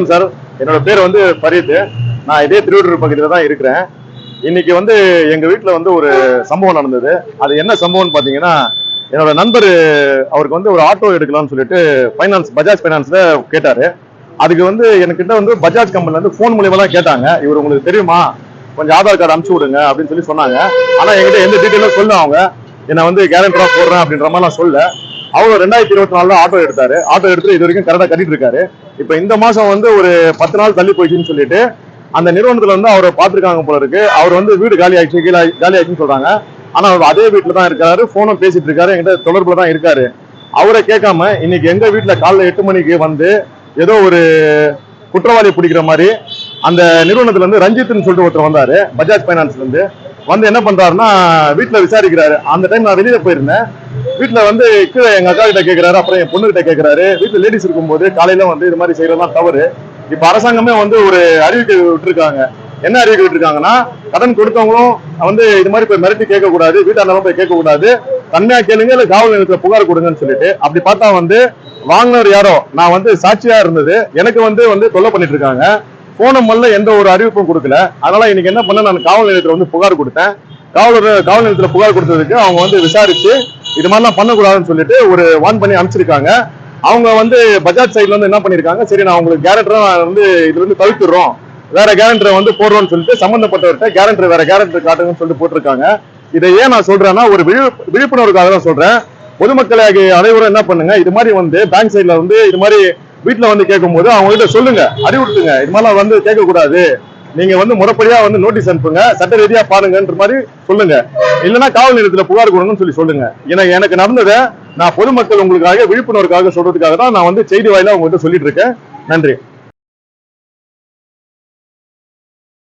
Sir, என்னோட பேர் வந்து பரீத். நான் இதே திருவள்ளூர் பகுதியில் தான் இருக்கிறேன். இன்னைக்கு வந்து எங்க வீட்டில் வந்து ஒரு சம்பவம் நடந்தது. அது என்ன சம்பவம்னு பார்த்தீங்கன்னா, என்னோட நண்பர் அவருக்கு வந்து ஒரு ஆட்டோ எடுக்கலாம்னு சொல்லிட்டு பஜாஜ் ஃபைனான்ஸ்ல கேட்டாரு. அதுக்கு வந்து என்கிட்ட வந்து பஜாஜ் கம்பெனில இருந்து ஃபோன் மூலியமா தான் கேட்டாங்க. இவர் உங்களுக்கு தெரியுமா, கொஞ்சம் ஆதார் கார்டு அனுப்பிச்சு விடுங்க அப்படின்னு சொல்லி சொன்னாங்க. ஆனா என்கிட்ட எந்த டீட்டெயிலும் சொல்ல அவங்க என்ன வந்து கேரண்டரா போடுறேன் அப்படின்ற மாதிரிலாம் சொல்ல. அவர் 2024 ஆட்டோ எடுத்தாரு. ஆட்டோ எடுத்து இது வரைக்கும் கரெக்டா கட்டிட்டு இருக்காரு. இப்ப இந்த மாசம் வந்து ஒரு 10 நாள் தள்ளி போயிடுச்சுன்னு சொல்லிட்டு அந்த நிறுவனத்துல வந்து அவரை பார்த்திருக்காங்க போல இருக்கு. அவர் வந்து வீடு காலி ஆயிடுச்சுன்னு சொல்றாங்க. ஆனா அவர் அதே வீட்டுல தான் இருக்காரு, போனும் பேசிட்டு இருக்காரு, என்கிட்ட தொடர்புல தான் இருக்காரு. அவரை கேட்காம இன்னைக்கு எங்க வீட்டுல காலைல 8 மணிக்கு வந்து ஏதோ ஒரு குற்றவாளி பிடிக்கிற மாதிரி அந்த நிறுவனத்துல இருந்து ரஞ்சித்னு சொல்லிட்டு ஒருத்தர் வந்தாரு, பஜாஜ் பைனான்ஸ்ல இருந்து வந்து என்ன பண்றாருன்னா வீட்டுல விசாரிக்கிறாரு. அந்த டைம் நான் வெளியில போயிருந்தேன். வீட்டுல வந்து கீழே எங்க அக்கா கிட்ட கேட்கிறாரு, அப்புறம் என் பொண்ணு கிட்ட கேட்கிறாரு. வீட்டுல லேடிஸ் இருக்கும்போது காலையில வந்து இது மாதிரி செய்யறதுலாம் தவறு. இப்ப அரசாங்கமே வந்து ஒரு அறிவிக்கை விட்டுருக்காங்க. என்ன அறிவிக்கை விட்டுருக்காங்கன்னா, கடன் கொடுத்தவங்களும் வந்து இது மாதிரி போய் மிரட்டி கேட்க கூடாது, வீட்டாண்டெல்லாம் போய் கேட்க கூடாது, தன்மையா கேளுங்க இல்ல காவல் நிலையத்துல புகார் கொடுங்கன்னு சொல்லிட்டு. அப்படி பார்த்தா வந்து வாங்கினவர் யாரோ, நான் வந்து சாட்சியா இருந்தது, எனக்கு வந்து தொல்லை பண்ணிட்டு இருக்காங்க. போன மல்ல எந்த ஒரு அறிவிப்பும் கொடுக்கல. அதனால இன்னைக்கு என்ன பண்ண, நான் காவல் நிலையத்துல வந்து புகார் கொடுத்தேன். காவல் நிலையத்துல புகார் கொடுத்ததுக்கு அவங்க வந்து விசாரிச்சு இது மாதிரிலாம் பண்ணக்கூடாதுன்னு சொல்லிட்டு ஒரு வான் பண்ணி அனுப்பிச்சிருக்காங்க. அவங்க வந்து பஜாஜ் சைட்ல வந்து என்ன பண்ணிருக்காங்க, சரி நான் உங்களுக்கு கேரண்டரா வந்து இதுல இருந்து தவிர்த்துறோம், வேற கேரண்டரை வந்து போடுறோம்னு சொல்லிட்டு சம்பந்தப்பட்டவர்கிட்ட கேரண்டர் வேற கேரண்டர் காட்டுங்கன்னு சொல்லிட்டு போட்டிருக்காங்க. இதை ஏன் நான் சொல்றேன்னா, ஒரு விழிப்புணர்வுக்காக தான் சொல்றேன். பொதுமக்களை அனைவரும் என்ன பண்ணுங்க, இது மாதிரி வந்து பேங்க் சைட்ல வந்து இது மாதிரி வீட்டுல வந்து கேட்கும் போது அவங்க கிட்ட சொல்லுங்க, அறிவுறுத்துங்க, இது மாதிரிலாம் வந்து கேட்கக்கூடாது, நீங்க வந்து முறைப்படியா வந்து நோட்டீஸ் அனுப்புங்க, சட்ட ரீதியா பாருங்கன்ற மாதிரி சொல்லுங்க. இல்லைன்னா காவல் நிலையத்துல புகார் கொடுங்கன்னு சொல்லி சொல்லுங்க. ஏன்னா எனக்கு நடந்ததை நான் பொதுமக்கள் உங்களுக்காக விழிப்புணர்வுக்காக சொல்றதுக்காக தான் நான் வந்து செய்தி வாயிலா உங்ககிட்ட சொல்லிட்டு இருக்கேன். நன்றி.